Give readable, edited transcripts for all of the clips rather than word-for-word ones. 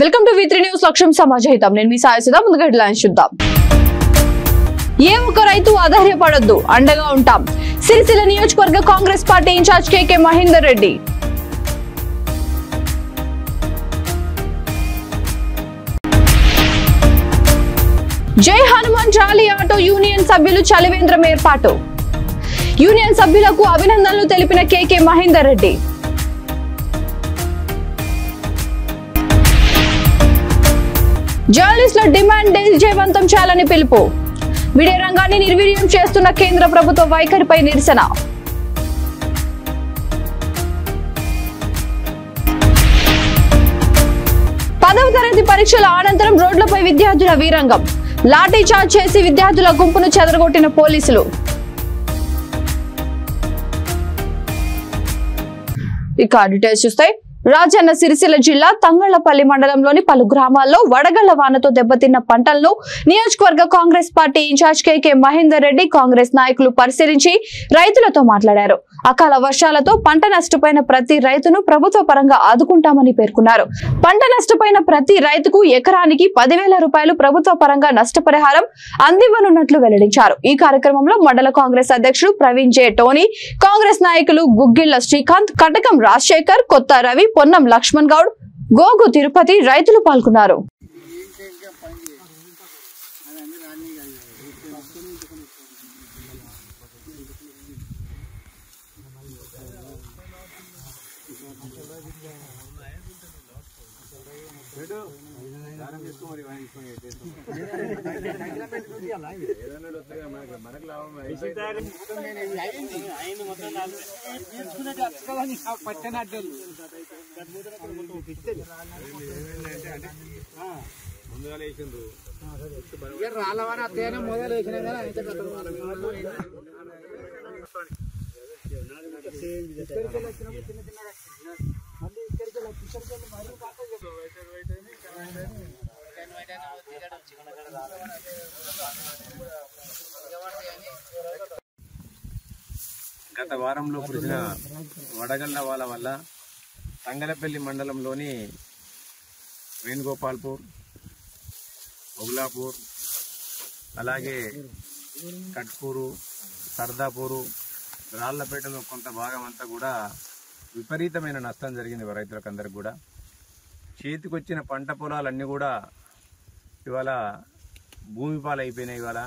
Welcome to V3 news లక్ష్యం సమాజహితం. నేను మీ సాయసిదా. ముందుగా హెడ్లైన్స్ చూద్దాం. ఏ ఒక్క రైతు ఆధారపడొద్దు, అండగా ఉంటాం. సిరిసిల్ల నియోజకవర్గ కాంగ్రెస్ పార్టీ ఇన్ఛార్జ్ కేకే మహేందర్ రెడ్డి. జై హనుమాన్ ర్యాలీ ఆటో యూనియన్ సభ్యులు చలివేంద్రం ఏర్పాటు. యూనియన్ సభ్యులకు అభినందనలు తెలిపిన కేకే మహేందర్ రెడ్డి. జర్నలిస్టుల డిమాండ్ విజయవంతం చేయాలని పిలుపు. మీడియా రంగాన్ని నిర్వీర్యం చేస్తున్న కేంద్ర ప్రభుత్వ వైఖరిపై నిరసన. పదవ తరగతి పరీక్షల అనంతరం రోడ్లపై విద్యార్థుల వీరంగం. లాఠీ చార్జ్ చేసి విద్యార్థుల గుంపును చెదరగొట్టిన పోలీసులు. ఇక డీటెయిల్స్ చూస్తే రాజన్న సిరిసిల్ల జిల్లా తంగళ్లపల్లి మండలంలోని పలు గ్రామాల్లో వడగళ్ల వానతో దెబ్బతిన్న పంటలను నియోజకవర్గ కాంగ్రెస్ పార్టీ ఇన్ఛార్జ్ కేకే మహేందర్ రెడ్డి కాంగ్రెస్ నాయకులు పరిశీలించి రైతులతో మాట్లాడారు. అకాల వర్షాలతో పంట నష్టపోయిన ప్రతి రైతును ప్రభుత్వ పరంగా ఆదుకుంటామని పేర్కొన్నారు. పంట నష్టపోయిన ప్రతి రైతుకు ఎకరానికి 10,000 రూపాయలు ప్రభుత్వ పరంగా నష్టపరిహారం అందివ్వనున్నట్లు వెల్లడించారు. ఈ కార్యక్రమంలో మండల కాంగ్రెస్ అధ్యక్షుడు ప్రవీణ్ జే టోనీ, కాంగ్రెస్ నాయకులు గుగ్గిళ్ల శ్రీకాంత్, కటకం రాజశేఖర్, కొత్త రవి, పొన్నం లక్ష్మణ్ గౌడ్, గోగు తిరుపతి రైతులు పాల్గొన్నారు. గత వారంలో కురిసిన వడగళ్ల వాన వల్ల తంగలపల్లి మండలంలోని వేణుగోపాల్పూర్, ఒగ్లాపూర్, అలాగే కట్కూరు, సర్దాపూరు, రాళ్లపేటలో కొంత భాగం అంతా కూడా విపరీతమైన నష్టం జరిగింది రైతులకు అందరికి కూడా. చేతికొచ్చిన పంట పొలాలన్నీ కూడా ఇవాళ భూమి పాలైపోయినాయి. ఇవాళ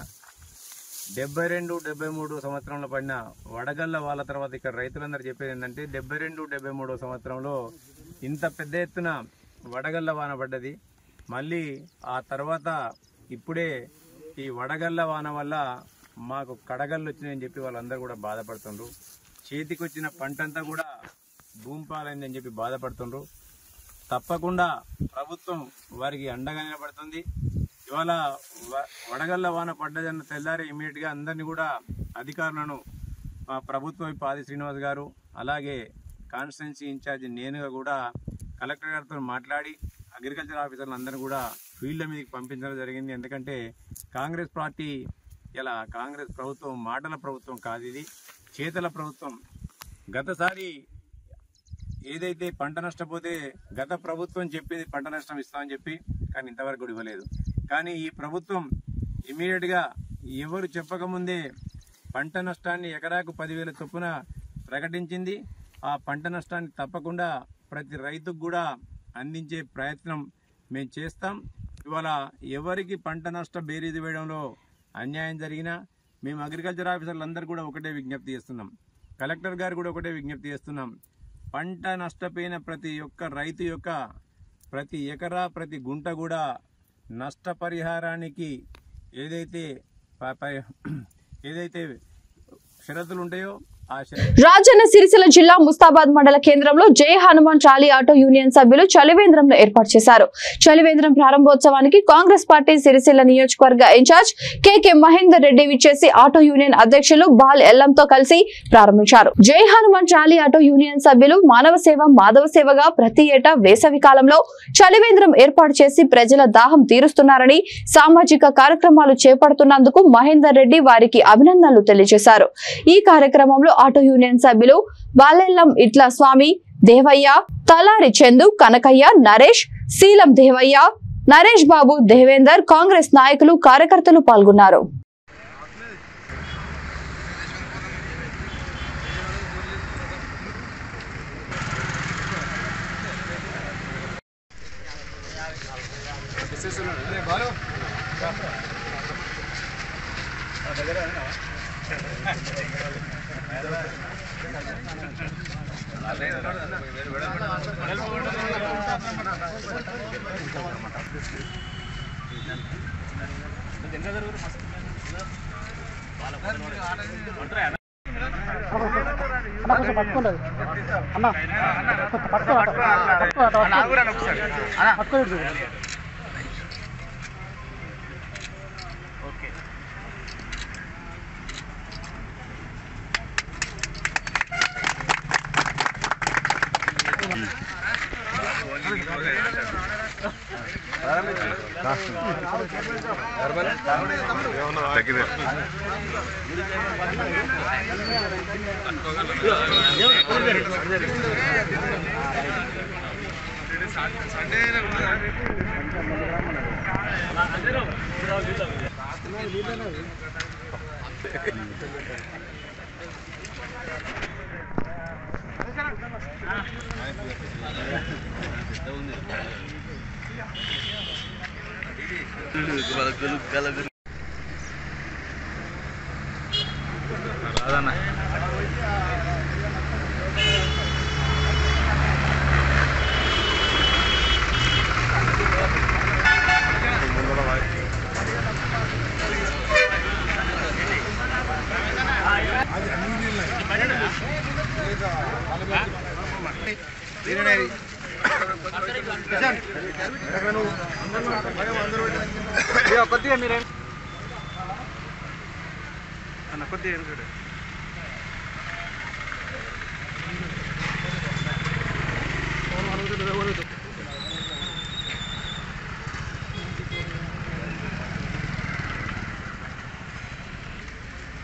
72-73 సంవత్సరంలో పడిన వడగళ్ల వాళ్ళ తర్వాత ఇక్కడ రైతులందరూ చెప్పేది ఏంటంటే 72-73 సంవత్సరంలో ఇంత పెద్ద ఎత్తున వడగళ్ల వాన పడ్డది. మళ్ళీ ఆ తర్వాత ఇప్పుడే ఈ వడగళ్ల వాన వల్ల మాకు కడగళ్ళు వచ్చినాయని చెప్పి వాళ్ళందరూ కూడా బాధపడుతుండ్రు. చేతికొచ్చిన పంటంతా కూడా భూమి పాలైందని చెప్పి బాధపడుతుండ్రు. తప్పకుండా ప్రభుత్వం వారికి అండగా నిలబడుతుంది. ఇవాళ వడగళ్ల వాన పడ్డదన్న తెల్లారి ఇమీడియట్ గా అందరినీ కూడా అధికారులను ప్రభుత్వ ఆది శ్రీనివాస్ గారు, అలాగే కాన్స్టిట్యున్సీ ఇన్ఛార్జి నేనుగా కూడా కలెక్టర్ గారితో మాట్లాడి అగ్రికల్చర్ ఆఫీసర్లు అందరూ కూడా ఫీల్డ్ మీదకి పంపించడం జరిగింది. ఎందుకంటే కాంగ్రెస్ పార్టీ ఇలా కాంగ్రెస్ ప్రభుత్వం మాటల ప్రభుత్వం కాదు, ఇది చేతల ప్రభుత్వం. గతసారి ఏదైతే పంట నష్టపోతే గత ప్రభుత్వం చెప్పేది పంట నష్టం ఇస్తామని చెప్పి, కానీ ఇంతవరకు కూడా ఇవ్వలేదు. కానీ ఈ ప్రభుత్వం ఇమీడియట్ గా ఎవరు చెప్పకముందే పంట నష్టాన్ని ఎకరాకు 10,000 చొప్పున ప్రకటించింది. ఆ పంట నష్టాన్ని తప్పకుండా ప్రతి రైతుకు కూడా అందించే ప్రయత్నం మేము చేస్తాం. ఇవాళ ఎవరికి పంట నష్ట బేరీజు వేయడంలో అన్యాయం జరిగినా మేము అగ్రికల్చర్ ఆఫీసర్లు అందరూ కూడా ఒకటే విజ్ఞప్తి చేస్తున్నాం, కలెక్టర్ గారు కూడా ఒకటే విజ్ఞప్తి చేస్తున్నాం. పంట నష్టపోయిన ప్రతి ఒక్క రైతు యొక్క ప్రతి ఎకరా ప్రతి గుంట కూడా నష్టపరిహారానికి ఏదైతే షరతులు ఉంటాయో రాజన్న సిరిసిల్ల జిల్లా ముస్తాబాద్ మండల కేంద్రంలో జై హనుమాన్ ర్యాలీ ఆటో యూనియన్ సభ్యులు చలివేంద్రంలో ఏర్పాటు చేశారు. చలివేంద్రం ప్రారంభోత్సవానికి కాంగ్రెస్ పార్టీ సిరిసిల్ల నియోజకవర్గ ఇన్ఛార్జ్ కేకే మహేందర్ రెడ్డి విచ్చేసి ఆటో యూనియన్ అధ్యక్షులు బాల్ ఎల్లంతో కలిసి ప్రారంభించారు. జై హనుమాన్ ర్యాలీ ఆటో యూనియన్ సభ్యులు మానవ సేవ మాధవ సేవగా ప్రతి ఏటా వేసవి కాలంలో చలివేంద్రం ఏర్పాటు చేసి ప్రజల దాహం తీరుస్తున్నారని, సామాజిక కార్యక్రమాలు చేపడుతున్నందుకు మహేందర్ రెడ్డి వారికి అభినందనలు తెలియజేశారు. ఈ కార్యక్రమంలో ఆటో యూనియన్ సభ్యులు బాలెల్లం ఇట్ల స్వామి, దేవయ్య, తలారి చందు, కనకయ్య, నరేష్, శీలం దేవయ్య, నరేష్ బాబు, దేవేందర్, కాంగ్రెస్ నాయకులు, కార్యకర్తలు పాల్గొన్నారు.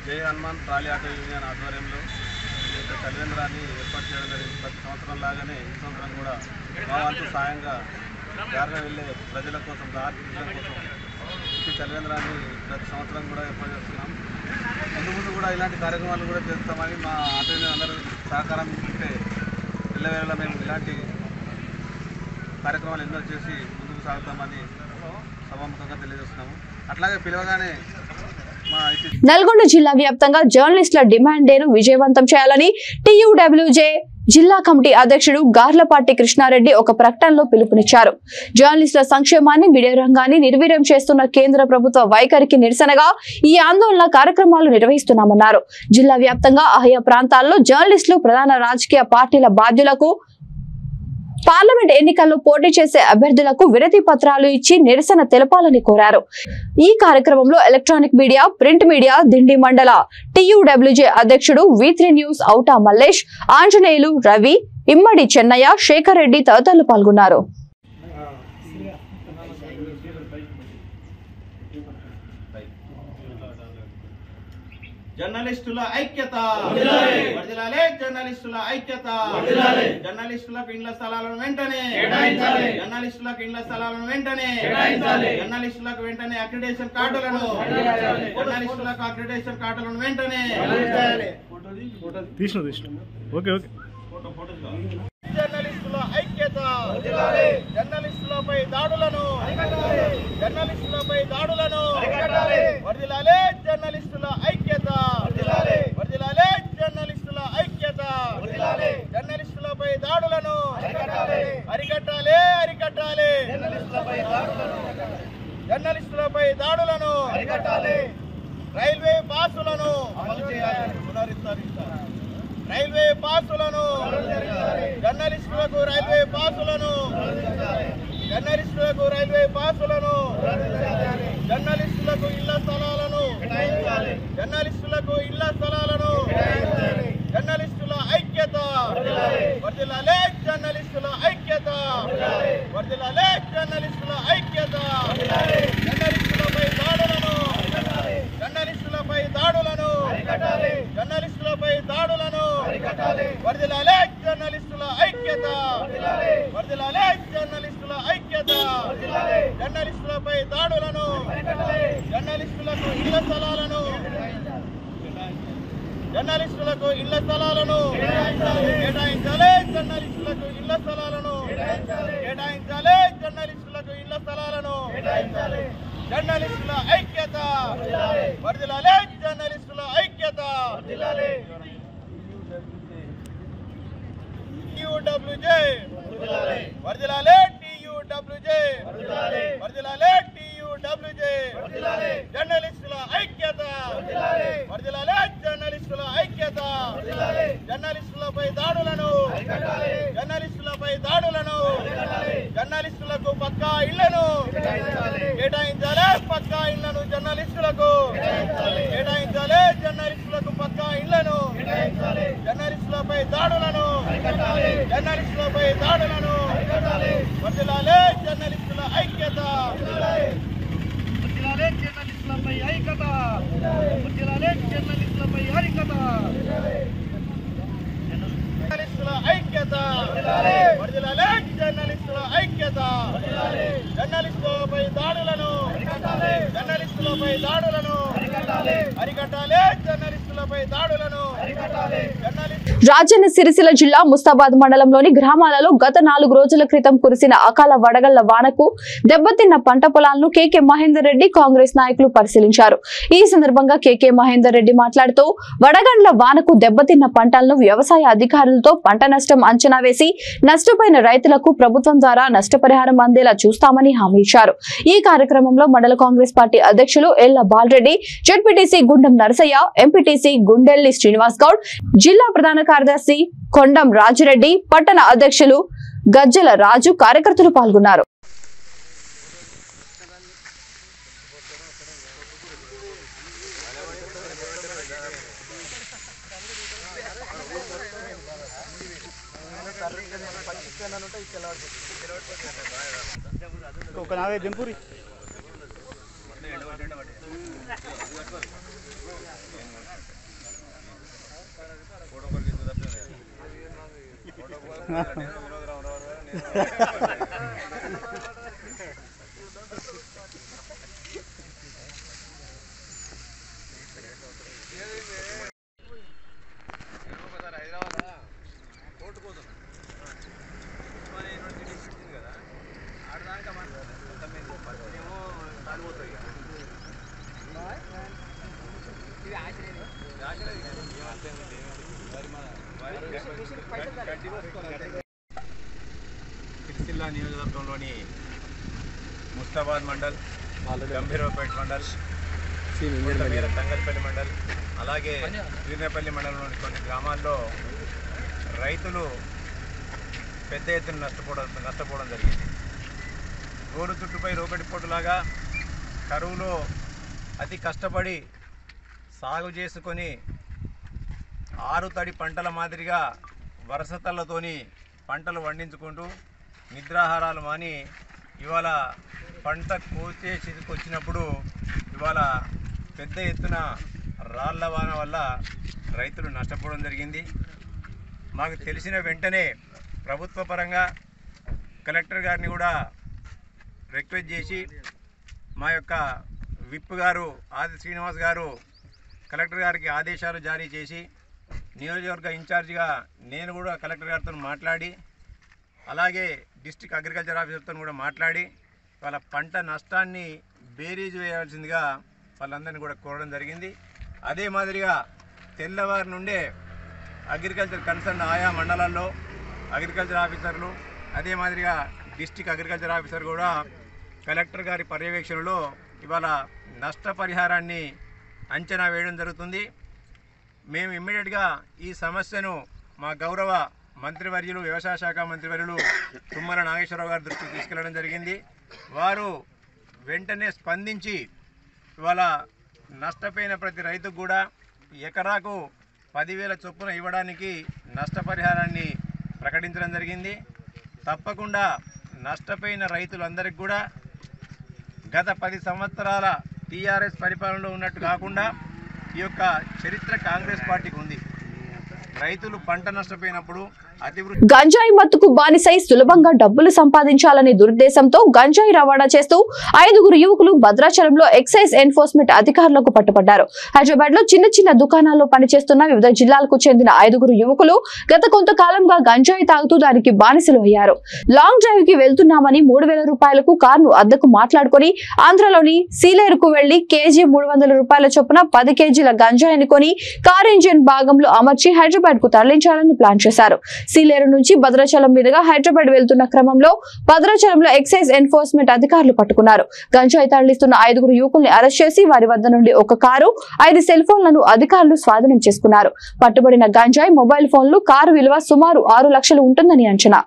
జై హనుమాన్ ట్రాలీ ఆటో యూనియన్ ఆధ్వర్యంలో చలివేంద్రాన్ని ఏర్పాటు చేయడం జరిగింది. ప్రతి సంవత్సరం లాగానే ఈ సంవత్సరం కూడా మా వంతు సాయంగా దారిన వెళ్ళే ప్రజల కోసం, ఆర్థికుల కోసం ఈ చలివేంద్రాన్ని ప్రతి సంవత్సరం కూడా ఏర్పాటు చేస్తున్నాం. ముందు కూడా ఇలాంటి కార్యక్రమాలు కూడా చేస్తామని మా ఆటో యూనియన్ అందరూ సహకారం ఉంటే వెళ్ళవేళ మేము ఇలాంటి కార్యక్రమాలు ఎన్నో చేసి ముందుకు సాగుతామని సభాముఖంగా తెలియజేస్తున్నాము. అట్లాగే పిలవగానే నల్గొండ జిల్లా వ్యాప్తంగా జర్నలిస్టుల డిమాండ్ డేను విజయవంతం చేయాలని TUWJ జిల్లా కమిటీ అధ్యక్షుడు గార్లపాటి కృష్ణారెడ్డి ఒక ప్రకటనలో పిలుపునిచ్చారు. జర్నలిస్టుల సంక్షేమాన్ని, మీడియా రంగాన్ని నిర్వీర్యం చేస్తున్న కేంద్ర ప్రభుత్వ వైఖరికి నిరసనగా ఈ ఆందోళన కార్యక్రమాలు నిర్వహిస్తున్నామన్నారు. జిల్లా వ్యాప్తంగా ఆయా ప్రాంతాల్లో జర్నలిస్టులు, ప్రధాన రాజకీయ పార్టీల బాధ్యులకు, పార్లమెంట్ ఎన్నికల్లో పోటీ చేసే అభ్యర్థులకు వినతి పత్రాలు ఇచ్చి నిరసన తెలపాలని కోరారు. ఈ కార్యక్రమంలో electronic media, print media Dindi మండల TUWJ అధ్యక్షుడు V3 న్యూస్ ఔటా మల్లేష్, ఆంజనేయులు, రవి, ఇమ్మడి చెన్నయ్య, శేఖర్ రెడ్డి తదితరులు పాల్గొన్నారు. జర్నలిస్టుల ఐక్యత, జర్నలిస్టుల ఐక్యత, జర్నలిస్టులకు ఇండ్ల స్థలాలను వెంటనే, జర్నలిస్టులకు ఇండ్ల స్థలాలను వెంటనే, జర్నలిస్టులకు వెంటనే అక్రిడేషన్ కార్డులను, జర్నలిస్టులకు అక్రిడేషన్ కార్డులను వెంటనే. జర్నలిస్టుల ఐక్యత, జర్నలిస్టులపై దాడులను, జర్నలిస్టులపై దాడులను వర్ధిల్లాలే. జర్నలిస్టుల ఐక్యత, వర్ధిల్లాలే. జర్నలిస్టుల ఐక్యత, జర్నలిస్టులపై దాడులను అరికట్టాలి, అరికట్టాలి. జర్నలిస్టులపై దాడులను అరికట్టాలి. రైల్వే పాసులను అమలు చేయాలి, పునరుద్ధరించాలి. రైల్వే పాసులను, జర్నలిస్టులకు రైల్వే పాసులను, జర్నలిస్టులకు రైల్వే పాసులను, జర్నలిస్టులకు ఇళ్ల స్థలాలను, జర్నలిస్టులకు ఇళ్ల స్థలాలను, జర్నలిస్టుల ఐక్యత, వర్ధిల్లాలే. జర్నలిస్టుల ఐక్యత, వర్ధిల్లాలే. జర్నలిస్టుల ఐక్యత. జర్నలిస్టులపై దాడులను, జర్నలిస్టులపై దాడులను, జర్నలిస్టులపై దాడులను వర్ధిల్లాలే. జర్నలిస్టుల ఐక్యత, వర్ధిల్లాలే. జర్నలిస్టుల ఐక్యత. జర్నలిస్టులపై దాడులను, జర్నలిస్టులకు ఇళ్ల స్థలాలను, జర్నలిస్టులకు ఇళ్ల స్థలాలను కేటాయించాలి. జర్నలిస్టులకు ఇళ్ల స్థలాలను కేటాయించాలి. జర్నలిస్టులకు ఇళ్ల స్థలాలను జర్నలిస్టుల ఐక్యత వర్ధిల్లాలి. జర్నలిస్టుల ఐక్యత TUWJ వర్ధిల్లాలి. TUWJ వర్ధిల్లాలి. TUWJ జర్నలిస్టుల ఐక్యత వర్ధిల్లాలి. జర్నలిస్టుల ఐక్యత జర్నలిస్టులపై దాడులను, జర్నలిస్టులపై దాడులను, జర్నలిస్టులకు పక్కా ఇళ్లను కేటాయించాలి. పక్కా ఇళ్లను జర్నలిస్టులకు కేటాయించాలి. జర్నలిస్టులకు పక్కా ఇళ్లను, జర్నలిస్టులపై దాడులను, జర్నలిస్టులపై దాడులను వర్ధిల్లాలి. జర్నలిస్టుల ఐక్యత జర్నలిస్టులపై ఐక్యత జర్నలిస్టులపై ఐక్యత జర్నలిస్టుల ఐక్యత వర్ధిల్లాలి. జర్నలిస్టుల ఐక్యత జర్నలిస్టులపై దాడులను, జర్నలిస్టులపై దాడులను అరికట్టాలి. జర్నలిస్టులపై దాడులను రాజన్న సిరిసిల్ల జిల్లా ముస్తాబాద్ మండలంలోని గ్రామాలలో గత 4 రోజుల క్రితం కురిసిన అకాల వడగళ్ల వానకు దెబ్బతిన్న పంట పొలాలను కేకే మహేందర్ రెడ్డి కాంగ్రెస్ నాయకులు పరిశీలించారు. ఈ సందర్భంగా కేకే మహేందర్ రెడ్డి మాట్లాడుతూ వడగండ్ల వానకు దెబ్బతిన్న పంటలను వ్యవసాయ అధికారులతో పంట నష్టం అంచనా వేసి నష్టపోయిన రైతులకు ప్రభుత్వం ద్వారా నష్టపరిహారం అందేలా చూస్తామని హామీ ఇచ్చారు. ఈ కార్యక్రమంలో మండల కాంగ్రెస్ పార్టీ అధ్యక్షులు ఎల్ల బాలరెడ్డి, జెడ్పీటీసీ గుండం నరసయ్య, ఎంపీటీసీ గుండెల్లి శ్రీనివాస్ గౌడ్, జిల్లా ప్రధాన కార్యదర్శి కొండం రాజిరెడ్డి, పట్టణ అధ్యక్షులు గజ్జల రాజు కార్యకర్తలు పాల్గొన్నారు. సిరిసిల్ల నియోజకవర్గంలోని ముస్తాబాద్ మండల్, గంభీరపేట మండల్, తంగల్పల్లి మండల్, అలాగే వీర్నపల్లి మండలంలోని కొన్ని గ్రామాల్లో రైతులు పెద్ద ఎత్తున నష్టపోవడం జరిగింది. గోరు చుట్టుపై రోకటి పోటులాగా కరువులో అతి కష్టపడి సాగు చేసుకొని ఆరుతడి పంటల మాదిరిగా వరసతలతోని పంటలు పండించుకుంటూ నిద్రాహారాలు మాని ఇవాళ పంట కోసే స్థితికి వచ్చినప్పుడు ఇవాళ పెద్ద ఎత్తున రాళ్ల వాన వల్ల రైతులు నష్టపోవడం జరిగింది. మాకు తెలిసిన వెంటనే ప్రభుత్వ పరంగా కలెక్టర్ గారిని కూడా రిక్వెస్ట్ చేసి మా యొక్క విప్ గారు ఆది శ్రీనివాస్ గారు కలెక్టర్ గారికి ఆదేశాలు జారీ చేసి నియోజకవర్గ ఇన్ఛార్జిగా నేను కూడా కలెక్టర్ గారితో మాట్లాడి అలాగే డిస్ట్రిక్ట్ అగ్రికల్చర్ ఆఫీసర్తో కూడా మాట్లాడి వాళ్ళ పంట నష్టాన్ని బేరీజు వేయాల్సిందిగా వాళ్ళందరినీ కూడా కోరడం జరిగింది. అదే మాదిరిగా తెల్లవారి నుండే అగ్రికల్చర్ కన్సర్న్ ఆయా మండలాల్లో అగ్రికల్చర్ ఆఫీసర్లు అదే మాదిరిగా డిస్ట్రిక్ట్ అగ్రికల్చర్ ఆఫీసర్ కూడా కలెక్టర్ గారి పర్యవేక్షణలో ఇవాళ నష్టపరిహారాన్ని అంచనా వేయడం జరుగుతుంది. మేము ఇమ్మీడియట్గా ఈ సమస్యను మా గౌరవ మంత్రివర్యులు వ్యవసాయ శాఖ మంత్రివర్యులు తుమ్మల నాగేశ్వరరావు గారి దృష్టికి తీసుకెళ్లడం జరిగింది. వారు వెంటనే స్పందించి ఇవాళ నష్టపోయిన ప్రతి రైతుకు కూడా ఎకరాకు 10,000 చొప్పున ఇవ్వడానికి నష్టపరిహారాన్ని ప్రకటించడం జరిగింది. తప్పకుండా నష్టపోయిన రైతులందరికీ కూడా గత 10 సంవత్సరాల టీఆర్ఎస్ పరిపాలనలో ఉన్నట్టు కాకుండా ఈ యొక్క చరిత్ర కాంగ్రెస్ పార్టీకి ఉంది. రైతులు పంట నష్టపోయినప్పుడు గంజాయి మత్తుకు బానిసై సులభంగా డబ్బులు సంపాదించాలనే దురుద్దేశంతో గంజాయి రవాణా చేస్తూ 5 యువకులు భద్రాచలంలో ఎక్సైజ్ ఎన్ఫోర్స్మెంట్ అధికారులకు పట్టుబడ్డారు. హైదరాబాద్ లో చిన్న చిన్న దుకాణాల్లో పనిచేస్తున్న వివిధ జిల్లాలకు చెందిన 5 యువకులు గత కొంతకాలంగా గంజాయి తాగుతూ దానికి బానిసలు అయ్యారు. లాంగ్ డ్రైవ్ కి వెళ్తున్నామని 3000 రూపాయలకు కారును అద్దెకు మాట్లాడుకుని ఆంధ్రలోని సీలేరుకు వెళ్లి కేజీ 300 రూపాయల చొప్పున 10 కేజీల గంజాయిని కొని కార్ ఇంజిన్ భాగంలో అమర్చి హైదరాబాద్ కు తరలించాలని ప్లాన్ చేశారు. సీలేరు నుంచి భద్రాచలం మీదుగా హైదరాబాద్ వెళ్తున్న క్రమంలో భద్రాచలంలో ఎక్సైజ్ ఎన్ఫోర్స్మెంట్ అధికారులు పట్టుకున్నారు. గంజాయి తరలిస్తున్న 5 యువకుల్ని అరెస్ట్ చేసి వారి వద్ద నుండి ఒక కారు 5 సెల్ ఫోన్లను అధికారులు స్వాధీనం చేసుకున్నారు. పట్టుబడిన గంజాయి మొబైల్ ఫోన్లు కారు విలువ సుమారు 6 లక్షలు ఉంటుందని అంచనా.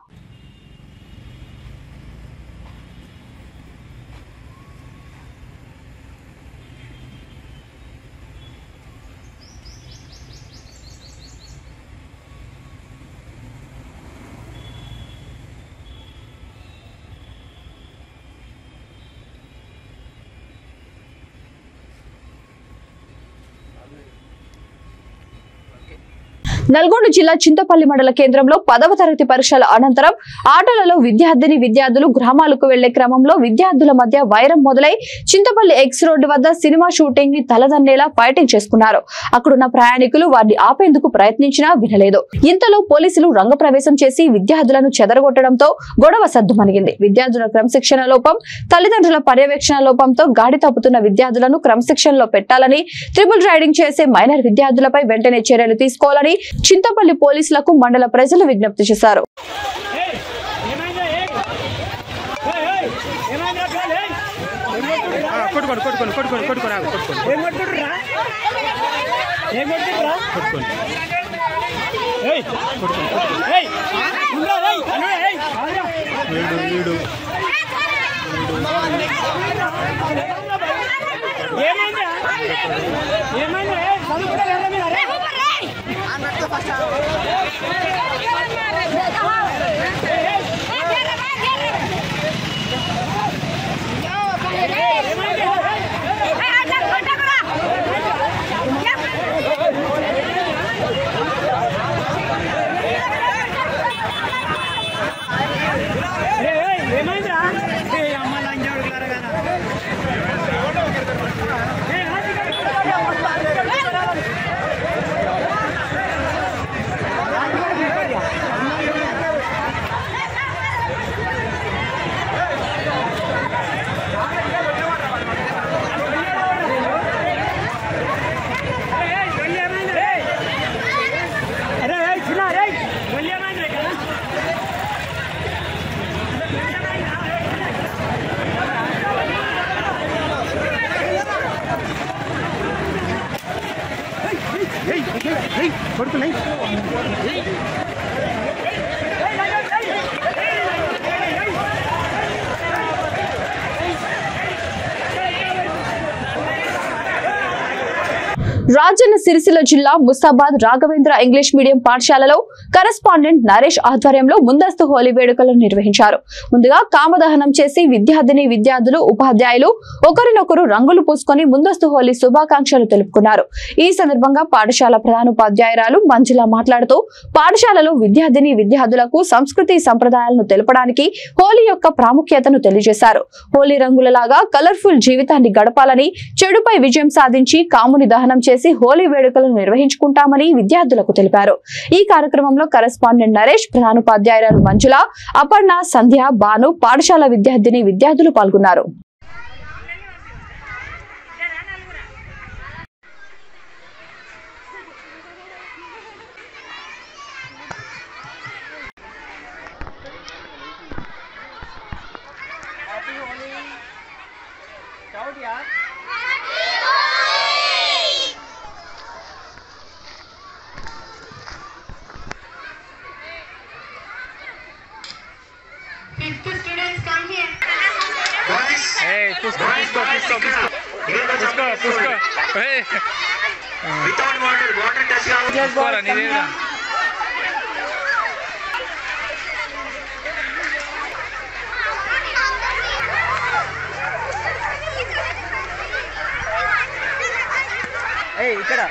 నల్గొండ జిల్లా చింతపల్లి మండల కేంద్రంలో 10వ తరగతి పరీక్షల అనంతరం ఆటలలో విద్యార్థులు గ్రామాలకు వెళ్లే క్రమంలో విద్యార్థుల మధ్య వైరం మొదలై చింతపల్లి ఎక్స్ రోడ్డు వద్ద సినిమా షూటింగ్ ని తలదన్నేలా ఫైటింగ్ చేసుకున్నారు. అక్కడున్న ప్రయాణికులు వారిని ఆపేందుకు ప్రయత్నించినా వినలేదు. ఇంతలో పోలీసులు రంగప్రవేశం చేసి విద్యార్థులను చెదరగొట్టడంతో గొడవ సద్దుమణిగింది. విద్యార్థుల క్రమశిక్షణ లోపం, తల్లిదండ్రుల పర్యవేక్షణ లోపంతో గాడి తప్పుతున్న విద్యార్థులను క్రమశిక్షణలో పెట్టాలని, ట్రిపుల్ రైడింగ్ చేసే మైనర్ విద్యార్థులపై వెంటనే చర్యలు తీసుకోవాలని చింతపల్లి పోలీసులకు మండల ప్రజలు విజ్ఞప్తి చేశారు. రాజన్న సిరిసిల్ల జిల్లా ముస్తాబాద్ రాఘవేంద్ర ఇంగ్లీష్ మీడియం పాఠశాలలో కరెస్పాండెంట్ నరేష్ ఆధ్వర్యంలో ముందస్తు హోలీ వేడుకలను నిర్వహించారు. ముందుగా కామదహనం చేసి విద్యార్థులు ఉపాధ్యాయులు ఒకరినొకరు రంగులు పూసుకొని ముందస్తు హోలీ శుభాకాంక్షలు తెలుపుకున్నారు. ఈ సందర్భంగా పాఠశాల ప్రధానోపాధ్యాయురాలు మంజుల మాట్లాడుతూ పాఠశాలలో విద్యార్థులకు సంస్కృతి సంప్రదాయాలను తెలపడానికి హోలీ యొక్క ప్రాముఖ్యతను తెలియజేశారు. హోలీ రంగులలాగా కలర్ఫుల్ జీవితాన్ని గడపాలని, చెడుపై విజయం సాధించి కాముని దహనం చేసి హోలీ వేడుకలను నిర్వహించుకుంటామని విద్యార్థులకు తెలిపారు. ఈ కార్యక్రమంలో కరెస్పాండెంట్ నరేష్, ప్రధానోపాధ్యాయురాలు మంజుల, అపర్ణ, సంధ్య, బాను, పాఠశాల విద్యార్థులు పాల్గొన్నారు. Students come here. Hey, puska. Hey. Without water touch down. Puska, nidera. Hey, ikkada.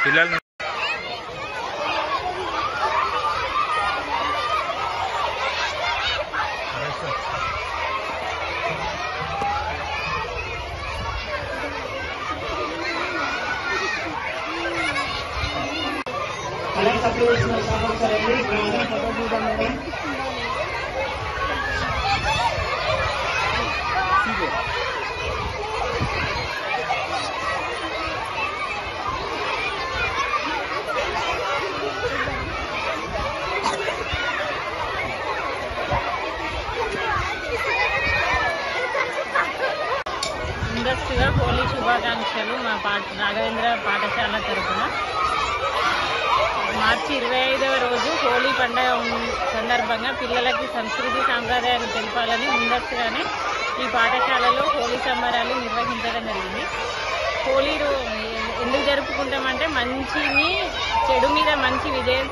పిల్లలు ముందస్తుగా హోలీ శుభాకాంక్షలు మా రాఘవేంద్ర పాఠశాల తరఫున. మార్చి 25వ రోజు హోలీ పండుగ సందర్భంగా పిల్లలకి సంస్కృతి సాంప్రదాయాలు తెలపాలని ముందస్తుగానే ఈ పాఠశాలలో హోలీ సంబరాలు నిర్వహించడం జరిగింది. హోలీ ఎందుకు జరుపుకుంటామంటే మంచిని చెడు మీద మంచి విజయం